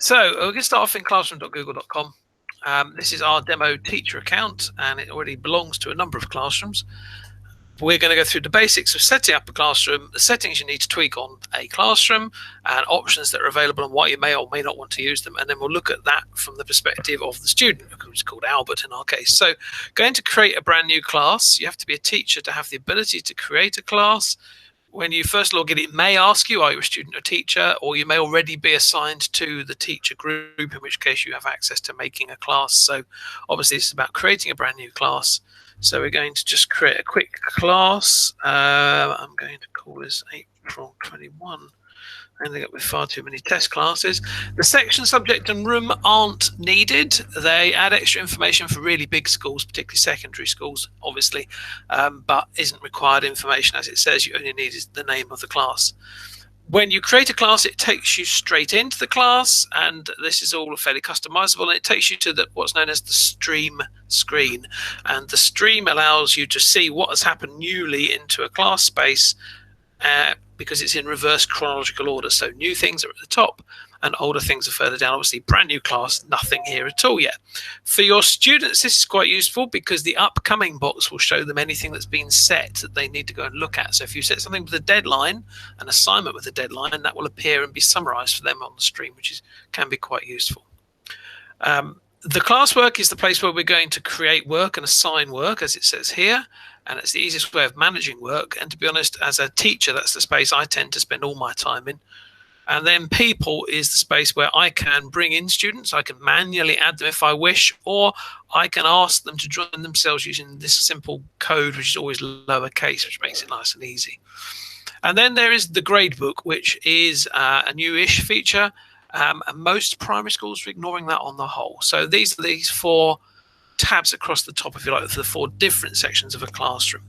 So we're going to start off in classroom.google.com. This is our demo teacher account, and it already belongs to a number of classrooms. We're going to go through the basics of setting up a classroom, the settings you need to tweak on a classroom, and options that are available and why you may or may not want to use them. And then we'll look at that from the perspective of the student, who's called Albert in our case. So going to create a brand new class, you have to be a teacher to have the ability to create a class. When you first log in, it may ask you, are you a student or teacher, or you may already be assigned to the teacher group, in which case you have access to making a class. So obviously it's about creating a brand new class. So we're going to just create a quick class. I'm going to call this April 21. I ended up with far too many test classes. The section, subject and room aren't needed. They add extra information for really big schools, particularly secondary schools, obviously, but isn't required information. As it says, you only need the name of the class. When you create a class, it takes you straight into the class, and this is all fairly customizable, and it takes you to what's known as the stream screen. And the stream allows you to see what has happened newly into a class space, because it's in reverse chronological order. So new things are at the top and older things are further down. Obviously, brand new class, nothing here at all yet. For your students, this is quite useful because the upcoming box will show them anything that's been set that they need to go and look at. So if you set something with a deadline, an assignment with a deadline, that will appear and be summarized for them on the stream, which can be quite useful. The classwork is the place where we're going to create work and assign work, as it says here. And it's the easiest way of managing work. And to be honest, as a teacher, that's the space I tend to spend all my time in. And then people is the space where I can bring in students. I can manually add them if I wish, or I can ask them to join themselves using this simple code, which is always lowercase, which makes it nice and easy. And then there is the gradebook, which is a new-ish feature. And most primary schools are ignoring that on the whole. So these are these four tabs across the top, if you like, for the four different sections of a classroom.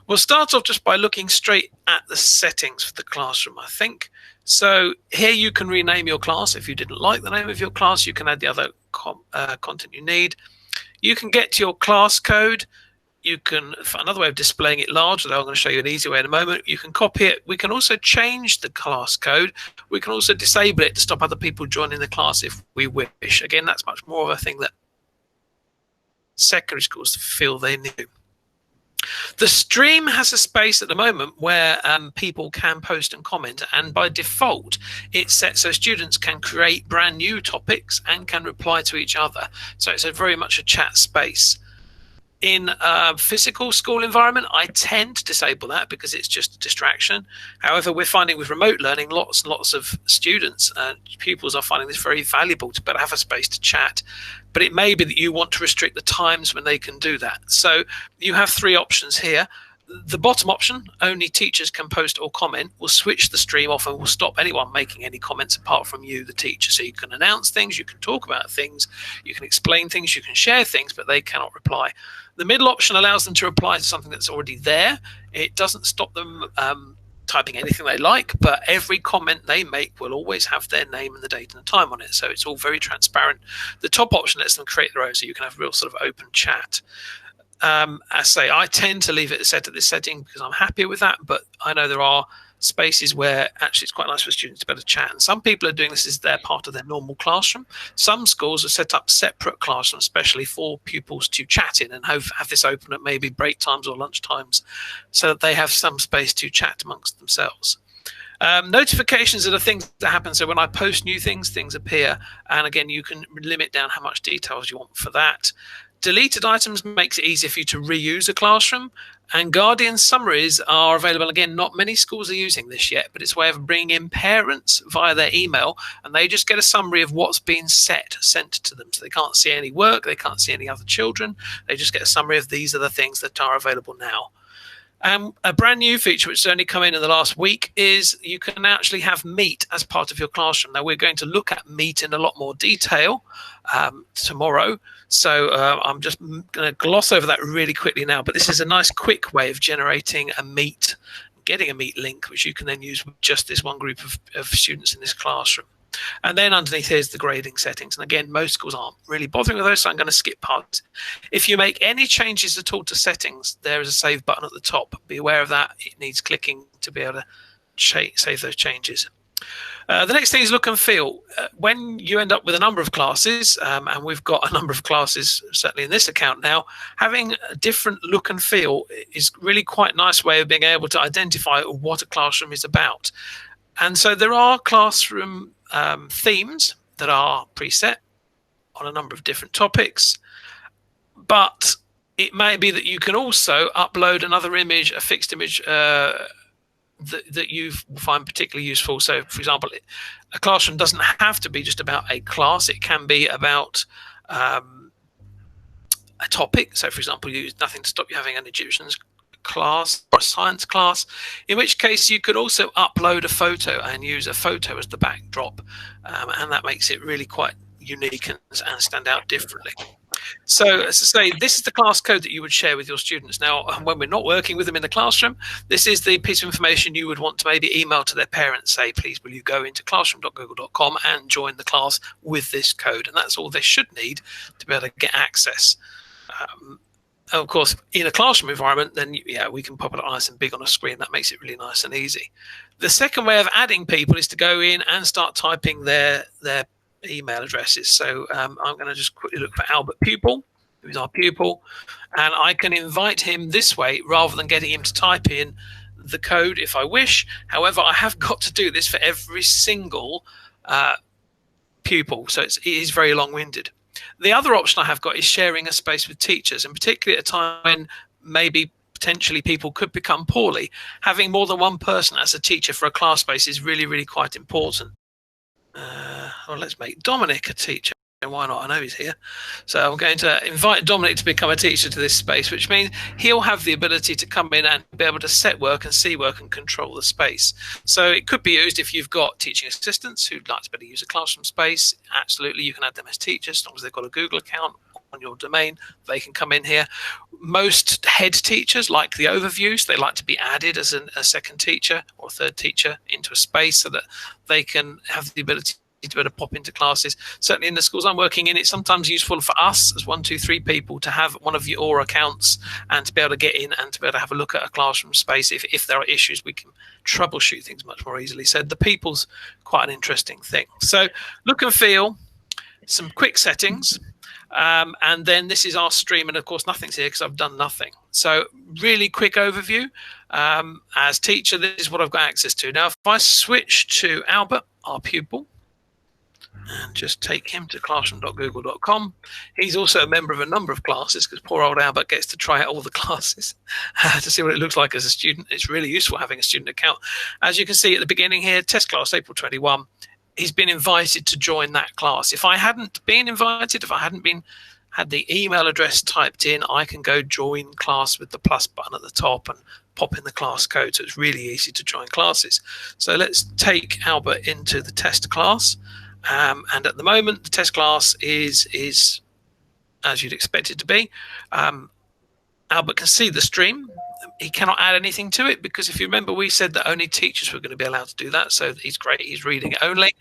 We'll start off just by looking straight at the settings for the classroom, I think. So here you can rename your class. If you didn't like the name of your class, you can add the other content you need. You can get to your class code. You can, another way of displaying it large, although I'm going to show you an easy way in a moment, you can copy it. We can also change the class code. We can also disable it to stop other people joining the class if we wish. Again, that's much more of a thing that secondary schools feel they need. The stream has a space at the moment where people can post and comment, and by default it's set so students can create brand new topics and can reply to each other. So it's very much a chat space. In a physical school environment, I tend to disable that because it's just a distraction. However, we're finding with remote learning, lots and lots of students and pupils are finding this very valuable to better have a space to chat. But it may be that you want to restrict the times when they can do that. So you have three options here. The bottom option, only teachers can post or comment, will switch the stream off and will stop anyone making any comments apart from you, the teacher. So you can announce things, you can talk about things, you can explain things, you can share things, but they cannot reply. The middle option allows them to reply to something that's already there. It doesn't stop them typing anything they like, but every comment they make will always have their name and the date and the time on it. So it's all very transparent. The top option lets them create their own, so you can have real sort of open chat. I say I tend to leave it set at this setting because I'm happy with that, but I know there are spaces where actually it's quite nice for students to be able to chat, and some people are doing this as their part of their normal classroom. Some schools have set up separate classrooms especially for pupils to chat in and have this open at maybe break times or lunch times so that they have some space to chat amongst themselves. Notifications are the things that happen. So when I post new things, things appear, and again you can limit down how much details you want for that. Deleted items makes it easier for you to reuse a classroom, and Guardian summaries are available. Again, not many schools are using this yet, but it's a way of bringing in parents via their email, and they just get a summary of what's been sent to them. So they can't see any work, they can't see any other children, they just get a summary of these are the things that are available now. A brand new feature which has only come in the last week is you can actually have Meet as part of your classroom. Now we're going to look at Meet in a lot more detail tomorrow, so I'm just going to gloss over that really quickly now, but this is a nice quick way of generating a Meet, getting a Meet link which you can then use with just this one group of students in this classroom. And then underneath here's the grading settings. And again, most schools aren't really bothering with those, so I'm going to skip past. If you make any changes at all to settings, there is a save button at the top. Be aware of that. It needs clicking to be able to save those changes. The next thing is look and feel. When you end up with a number of classes, and we've got a number of classes certainly in this account now, having a different look and feel is really quite a nice way of being able to identify what a classroom is about. And so there are classroom themes that are preset on a number of different topics, but it may be that you can also upload another image, a fixed image, that you find particularly useful. So, for example, a classroom doesn't have to be just about a class. It can be about a topic. So, for example, you use Nothing to Stop You Having an Egyptian class or a science class, in which case you could also upload a photo and use a photo as the backdrop, and that makes it really quite unique and stand out differently. So, as I say, this is the class code that you would share with your students. Now, when we're not working with them in the classroom, this is the piece of information you would want to maybe email to their parents, say, please, will you go into classroom.google.com and join the class with this code? And that's all they should need to be able to get access. Of course, in a classroom environment, then yeah, we can pop it nice and big on a screen. That makes it really nice and easy. The second way of adding people is to go in and start typing their email addresses. So I'm going to just quickly look for Albert Pupil, who is our pupil, and I can invite him this way rather than getting him to type in the code if I wish. However, I have got to do this for every single pupil, so it is very long-winded. The other option I have got is sharing a space with teachers, and particularly at a time when maybe potentially people could become poorly, having more than one person as a teacher for a class space is really, really quite important. Well, let's make Dominic a teacher. Why not? I know he's here. So I'm going to invite Dominic to become a teacher to this space, which means he'll have the ability to come in and be able to set work and see work and control the space. So it could be used if you've got teaching assistants who'd like to better use a classroom space. Absolutely, you can add them as teachers as long as they've got a Google account on your domain. They can come in here. Most head teachers like the overviews. They like to be added as a second teacher or third teacher into a space so that they can have the ability to be able to pop into classes. Certainly in the schools I'm working in, it's sometimes useful for us as 1, 2, 3 people to have one of your accounts and to be able to get in and to be able to have a look at a classroom space. If there are issues, we can troubleshoot things much more easily. So the people's quite an interesting thing. So look and feel, some quick settings, and then this is our stream, and of course nothing's here because I've done nothing. So really quick overview. As teacher, this is what I've got access to. Now if I switch to Albert, our pupil, and just take him to classroom.google.com. He's also a member of a number of classes because poor old Albert gets to try out all the classes to see what it looks like as a student. It's really useful having a student account. As you can see at the beginning here, test class April 21. He's been invited to join that class. If I hadn't been invited, if I hadn't had the email address typed in, I can go join class with the plus button at the top and pop in the class code. So it's really easy to join classes. So let's take Albert into the test class. And at the moment, the test class is as you'd expect it to be. Albert can see the stream. He cannot add anything to it because if you remember, we said that only teachers were going to be allowed to do that. So he's great. He's reading it only.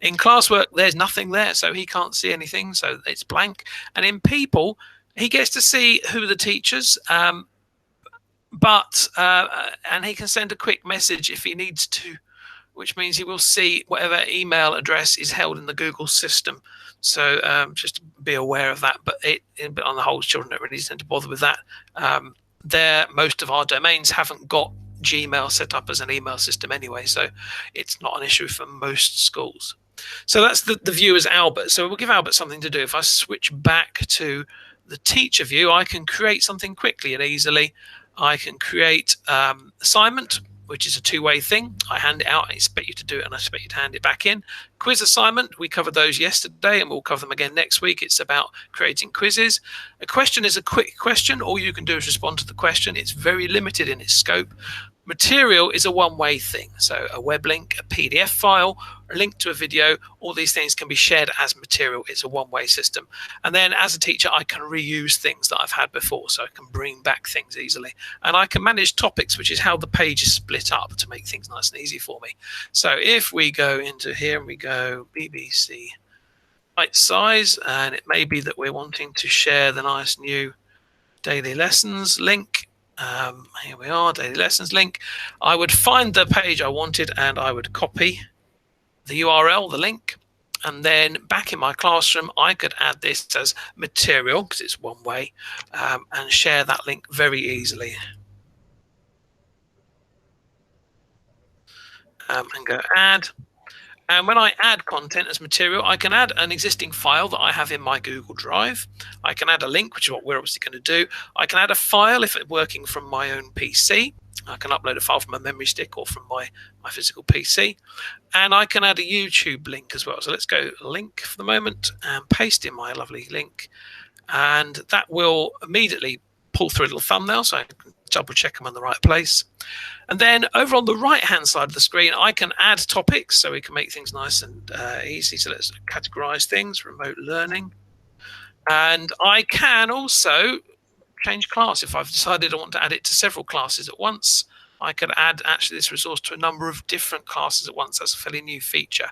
In classwork, there's nothing there, so he can't see anything. So it's blank. And in people, he gets to see who are the teachers, and he can send a quick message if he needs to, which means he will see whatever email address is held in the Google system. So just be aware of that. But on the whole, children don't really tend to bother with that. Most of our domains haven't got Gmail set up as an email system anyway, so it's not an issue for most schools. So that's the view as Albert. So we'll give Albert something to do. If I switch back to the teacher view, I can create something quickly and easily. I can create assignment, which is a two-way thing. I hand it out, I expect you to do it, and I expect you to hand it back in. Quiz assignment, we covered those yesterday, and we'll cover them again next week. It's about creating quizzes. A question is a quick question. All you can do is respond to the question. It's very limited in its scope. Material is a one-way thing. So a web link, a PDF file, a link to a video, all these things can be shared as material. It's a one-way system. And then as a teacher, I can reuse things that I've had before. So I can bring back things easily. And I can manage topics, which is how the page is split up to make things nice and easy for me. So if we go into here and we go BBC Bite Size, and it may be that we're wanting to share the nice new daily lessons link. Here we are, daily lessons link. I would find the page I wanted and I would copy the URL, the link, and then back in my classroom, I could add this as material because it's one way, and share that link very easily. And go add. And when I add content as material, I can add an existing file that I have in my Google Drive. I can add a link, which is what we're obviously going to do. I can add a file if it's working from my own PC. I can upload a file from a memory stick or from my physical PC. And I can add a YouTube link as well. So let's go link for the moment and paste in my lovely link. And that will immediately pull through a little thumbnail so I can double check I'm in the right place. And then over on the right hand side of the screen, I can add topics so we can make things nice and easy. So let's categorize things, remote learning. And I can also change class. If I've decided I want to add it to several classes at once, I could add actually this resource to a number of different classes at once. That's a fairly new feature.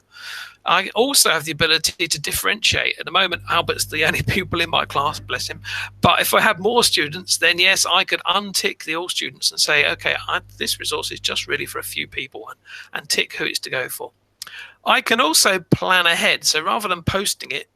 I also have the ability to differentiate. At the moment, Albert's the only pupil in my class, bless him. But if I had more students, then yes, I could untick the all students and say, okay, this resource is just really for a few people, and tick who it's to go for. I can also plan ahead. So rather than posting it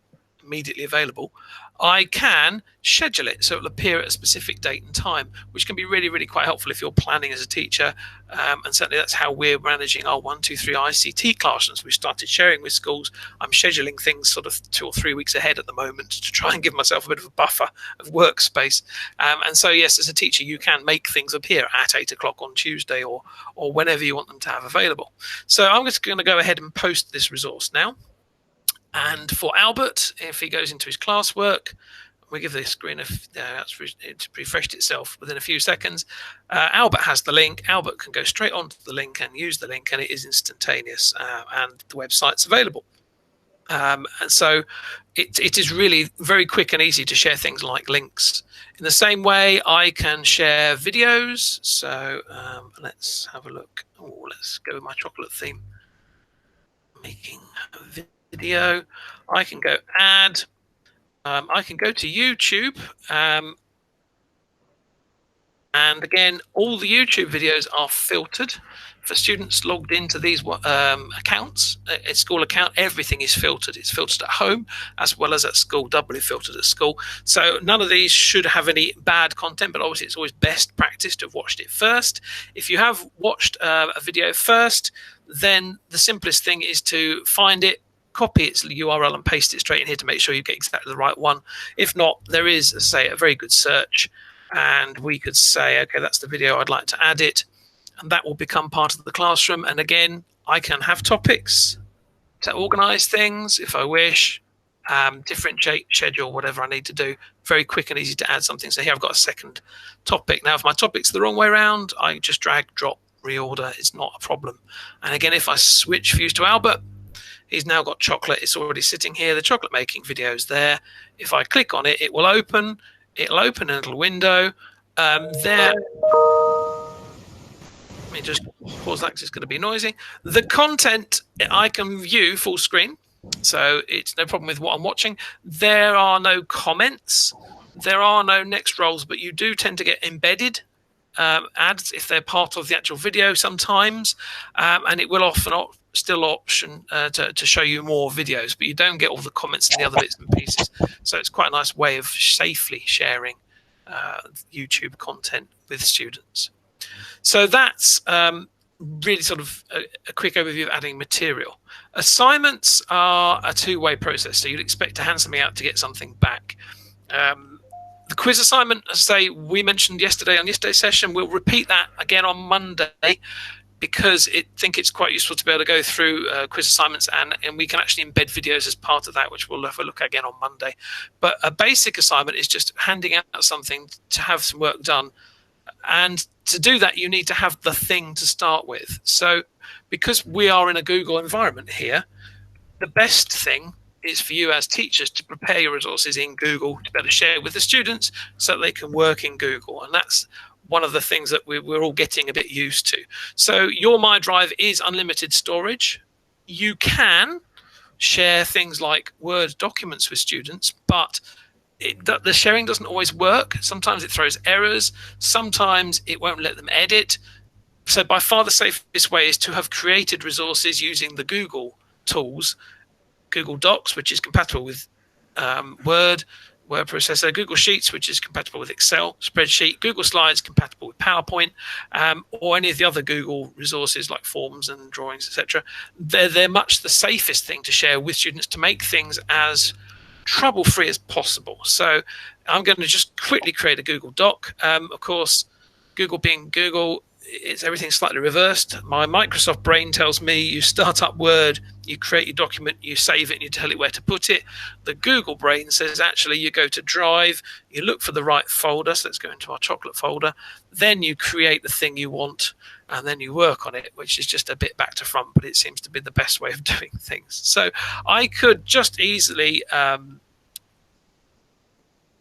immediately available, I can schedule it so it will appear at a specific date and time, which can be really, really quite helpful if you're planning as a teacher. And certainly that's how we're managing our 1, 2, 3 ICT classrooms. We started sharing with schools. I'm scheduling things sort of 2 or 3 weeks ahead at the moment to try and give myself a bit of a buffer of workspace. And so, yes, as a teacher, you can make things appear at 8 o'clock on Tuesday or whenever you want them to have available. So I'm just going to go ahead and post this resource now. And for Albert, if he goes into his classwork, we give the screen it's refreshed itself within a few seconds. Albert has the link. Albert can go straight onto the link and use the link, and it is instantaneous, and the website's available. And so it is really very quick and easy to share things like links. In the same way, I can share videos. So let's have a look. Oh, let's go with my chocolate theme. Making a video. I can go add. I can go to YouTube, and again, all the YouTube videos are filtered. For students logged into these accounts, a school account, everything is filtered. It's filtered at home as well as at school, doubly filtered at school. So none of these should have any bad content, but obviously it's always best practice to have watched it first. If you have watched a video first, then the simplest thing is to find it, copy its URL and paste it straight in here to make sure you get exactly the right one. If not, there is, as I say, a very good search, and we could say, okay, that's the video, I'd like to add it, and that will become part of the classroom. And again, I can have topics to organize things if I wish, differentiate, schedule, whatever I need to do. Very quick and easy to add something. So here I've got a second topic. Now, if my topic's the wrong way around, I just drag, drop, reorder. It's not a problem. And again, if I switch views to Albert, he's now got chocolate. It's already sitting here. The chocolate making video is there. If I click on it, it will open. It'll open a little window. There. Let me just pause that because it's going to be noisy. The content I can view full screen, so it's no problem with what I'm watching. There are no comments. There are no next rolls, but you do tend to get embedded ads if they're part of the actual video sometimes, and it will often still option to show you more videos, but you don't get all the comments and the other bits and pieces. So it's quite a nice way of safely sharing YouTube content with students. So that's really sort of a quick overview of adding material. Assignments are a two-way process, so you'd expect to hand something out to get something back. The quiz assignment, as I say, we mentioned yesterday on yesterday's session, we'll repeat that again on Monday, because I think it's quite useful to be able to go through quiz assignments, and we can actually embed videos as part of that, which we'll have a look at again on Monday. But a basic assignment is just handing out something to have some work done. And to do that, you need to have the thing to start with. So because we are in a Google environment here, the best thing is for you as teachers to prepare your resources in Google to be able to share with the students so that they can work in Google. And that's one of the things that we're all getting a bit used to. So your My Drive is unlimited storage. You can share things like Word documents with students, but the sharing doesn't always work. Sometimes it throws errors. Sometimes it won't let them edit. So by far the safest way is to have created resources using the Google tools: Google Docs, which is compatible with Word processor, Google Sheets, which is compatible with Excel spreadsheet, Google Slides compatible with PowerPoint, or any of the other Google resources like Forms and Drawings, etc. They're much the safest thing to share with students to make things as trouble-free as possible. So I'm going to just quickly create a Google Doc. Of course, Google being Google, it's everything slightly reversed. My Microsoft brain tells me you start up Word, you create your document, you save it, and you tell it where to put it. The Google brain says actually you go to Drive, you look for the right folder. So let's go into our chocolate folder. Then you create the thing you want, and then you work on it, which is just a bit back to front, but it seems to be the best way of doing things. So I could just easily,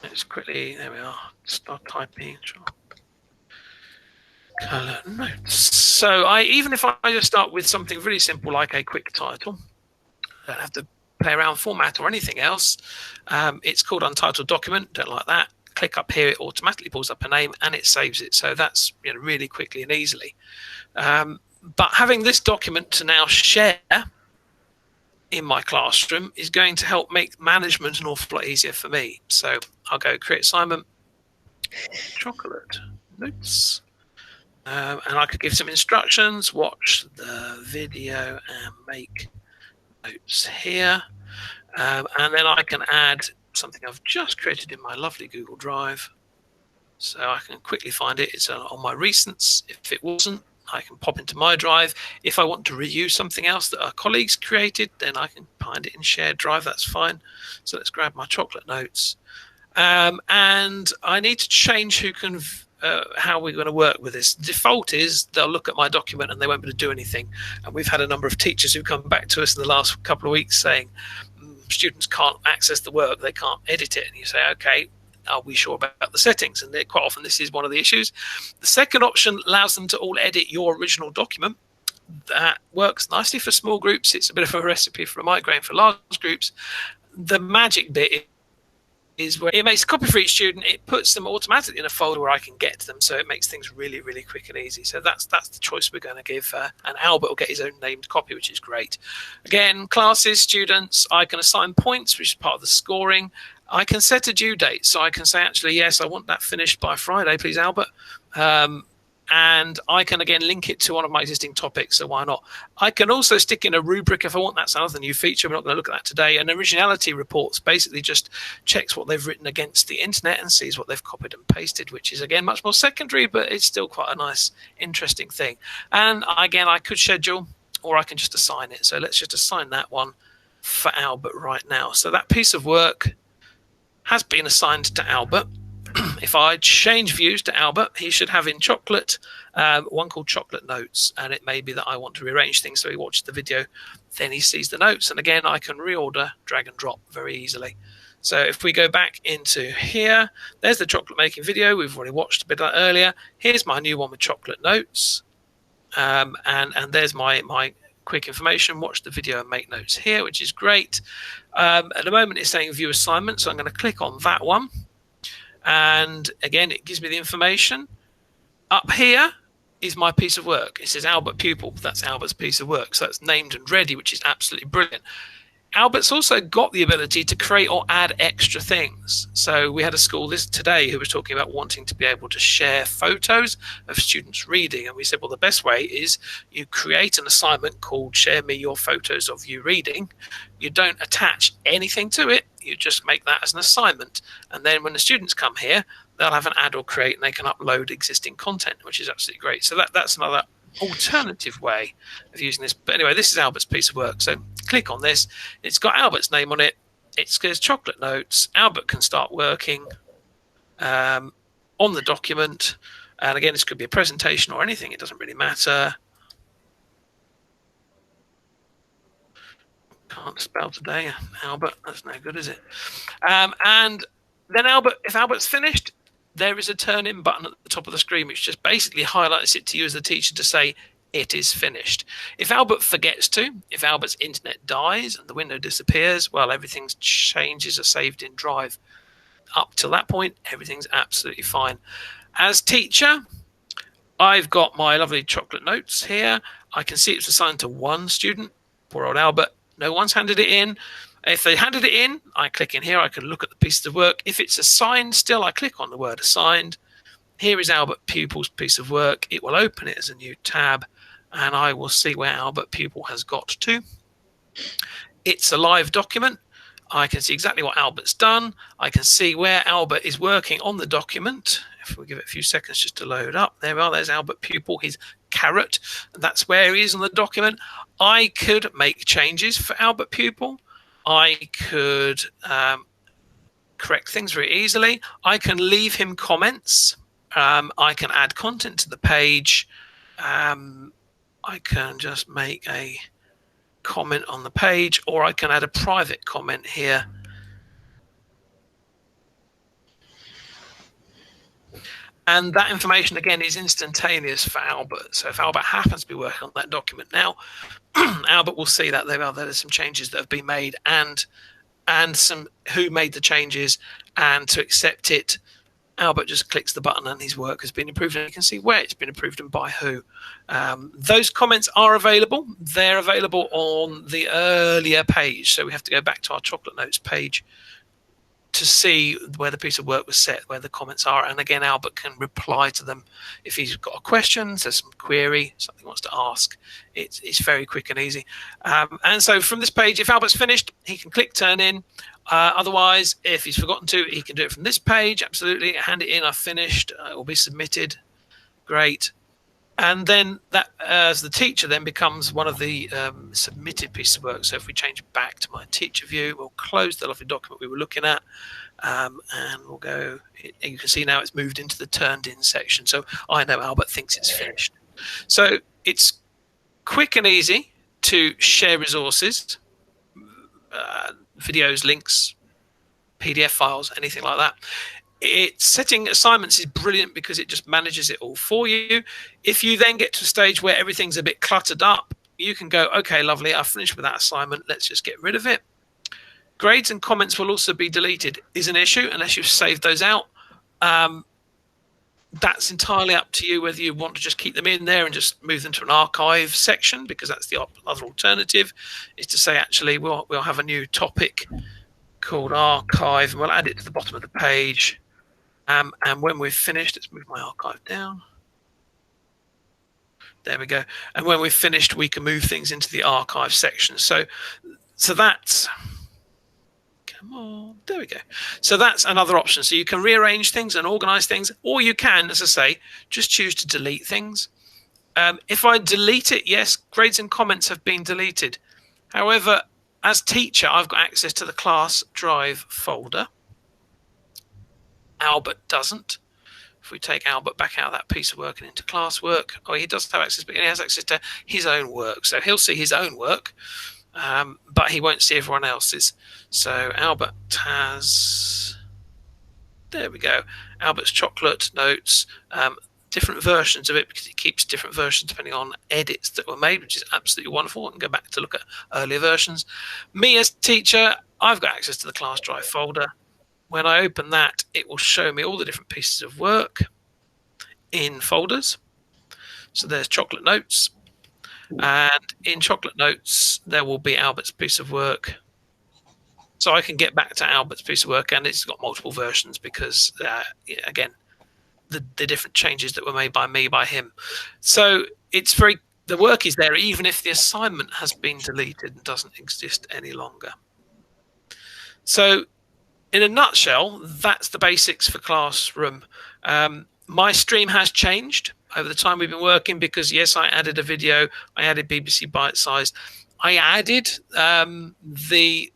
let's quickly, there we are, start typing. Color notes. So even if I just start with something really simple like a quick title, I don't have to play around format or anything else. It's called untitled document. Don't like that. Click up here, it automatically pulls up a name and it saves it. So that's really quickly and easily. But having this document to now share in my classroom is going to help make management an awful lot easier for me. So I'll go create assignment, chocolate notes. And I could give some instructions, watch the video and make notes here. And then I can add something I've just created in my lovely Google Drive. So I can quickly find it. It's on my recents. If it wasn't, I can pop into my drive. If I want to reuse something else that our colleagues created, then I can find it in shared drive. That's fine. So let's grab my chocolate notes. And I need to change who can how we're going to work with this. The default is they'll look at my document and they won't be able to do anything. And we've had a number of teachers who come back to us in the last couple of weeks saying students can't access the work, they can't edit it. And you say, okay, are we sure about the settings? And quite often this is one of the issues. The second option allows them to all edit your original document. That works nicely for small groups. It's a bit of a recipe for a migraine for large groups. The magic bit is where it makes a copy for each student. It puts them automatically in a folder where I can get to them, so it makes things really, really quick and easy. So that's the choice we're going to give. And Albert will get his own named copy, which is great. Again, classes, students, I can assign points, which is part of the scoring. I can set a due date, so I can say, actually, yes, I want that finished by Friday, please, Albert. And I can, again, link it to one of my existing topics, so why not? I can also stick in a rubric if I want. That's another new feature. We're not going to look at that today. And originality reports basically just checks what they've written against the internet and sees what they've copied and pasted, which is, again, much more secondary, but it's still quite a nice, interesting thing. And, again, I could schedule or I can just assign it. So let's just assign that one for Albert right now. So that piece of work has been assigned to Albert. If I change views to Albert, he should have in chocolate one called chocolate notes, and it may be that I want to rearrange things so he watches the video, then he sees the notes, and again I can reorder, drag and drop very easily. So if we go back into here, there's the chocolate making video we've already watched a bit earlier. Here's my new one with chocolate notes, and there's my quick information. Watch the video and make notes here, which is great. At the moment it's saying view assignment, so I'm going to click on that one. And again, it gives me the information. Up here is my piece of work. It says Albert Pupil. That's Albert's piece of work. So that's named and ready, which is absolutely brilliant. Albert's also got the ability to create or add extra things. So we had a school today who was talking about wanting to be able to share photos of students reading. And we said, well, the best way is you create an assignment called Share Me Your Photos of You Reading. You don't attach anything to it. You just make that as an assignment. And then when the students come here, they'll have an add or create and they can upload existing content, which is absolutely great. So that's another alternative way of using this. But anyway, this is Albert's piece of work. So click on this. It's got Albert's name on it. It says chocolate notes. Albert can start working on the document. And again, this could be a presentation or anything. It doesn't really matter. Can't spell today, Albert. That's no good, is it? And then if Albert's finished, there is a turn in button at the top of the screen, which just basically highlights it to you as the teacher to say it is finished. If Albert forgets to, if Albert's internet dies and the window disappears, well, everything's changes are saved in Drive. Up till that point, everything's absolutely fine. As teacher, I've got my lovely chocolate notes here. I can see it's assigned to one student, poor old Albert. No one's handed it in. If they handed it in, I click in here. I can look at the pieces of work. If it's assigned still, I click on the word assigned. Here is Albert Pupil's piece of work. It will open it as a new tab, and I will see where Albert Pupil has got to. It's a live document. I can see exactly what Albert's done. I can see where Albert is working on the document. If we give it a few seconds just to load up, there we are. There's Albert Pupil, his carrot. That's where he is on the document. I could make changes for Albert Pupil. I could correct things very easily. I can leave him comments. I can add content to the page. I can just make a comment on the page, or I can add a private comment here. And that information, again, is instantaneous for Albert. So if Albert happens to be working on that document now, Albert will see that there are some changes that have been made, and some who made the changes, and to accept it, Albert just clicks the button and his work has been improved, and you can see where it's been improved and by who. Those comments are available. They're available on the earlier page. So we have to go back to our chocolate notes page to see where the piece of work was set, where the comments are. And again, Albert can reply to them. If he's got a question, there's some query, something he wants to ask, it's very quick and easy. And so from this page, if Albert's finished, he can click turn in. Otherwise, if he's forgotten to, he can do it from this page. Absolutely. Hand it in. I've finished. It will be submitted. Great. And then that, as the teacher, then becomes one of the submitted pieces of work. So if we change back to my teacher view, we'll close the lovely document we were looking at, and we'll go. You can see now it's moved into the turned in section. So I know Albert thinks it's finished. So it's quick and easy to share resources, videos, links, PDF files, anything like that. Setting assignments is brilliant because it just manages it all for you. If you then get to a stage where everything's a bit cluttered up, you can go, okay, lovely, I've finished with that assignment. Let's just get rid of it. Grades and comments will also be deleted. Is an issue unless you've saved those out. That's entirely up to you whether you want to just keep them in there and just move them to an archive section, because that's the other alternative, is to say, actually, we'll have a new topic called archive, and we'll add it to the bottom of the page. And when we've finished, let's move my archive down. There we go. And when we've finished, we can move things into the archive section. So that's, come on, there we go. So that's another option. So you can rearrange things and organize things, or you can, as I say, just choose to delete things. If I delete it, yes, grades and comments have been deleted. However, as teacher, I've got access to the class drive folder. Albert doesn't. If we take Albert back out of that piece of work and into classwork, he does have access, but he has access to his own work. So he'll see his own work, but he won't see everyone else's. So Albert has, there we go, Albert's chocolate notes, different versions of it, because it keeps different versions depending on edits that were made, which is absolutely wonderful. I can go back to look at earlier versions. Me as teacher, I've got access to the class drive folder. When I open that, it will show me all the different pieces of work in folders. So there's chocolate notes, and in chocolate notes, there will be Albert's piece of work. So I can get back to Albert's piece of work, and it's got multiple versions because, again, the different changes that were made by me, by him. So it's the work is there, even if the assignment has been deleted and doesn't exist any longer. So in a nutshell, that's the basics for Classroom. My stream has changed over the time we've been working because, yes, I added a video. I added BBC Bite Size. I added the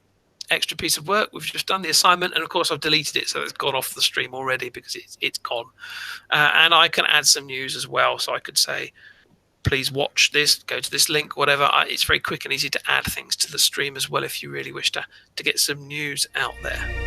extra piece of work. We've just done the assignment, and of course I've deleted it, so it's gone off the stream already because it's gone. And I can add some news as well. So I could say, please watch this, go to this link, whatever. It's very quick and easy to add things to the stream as well if you really wish to get some news out there.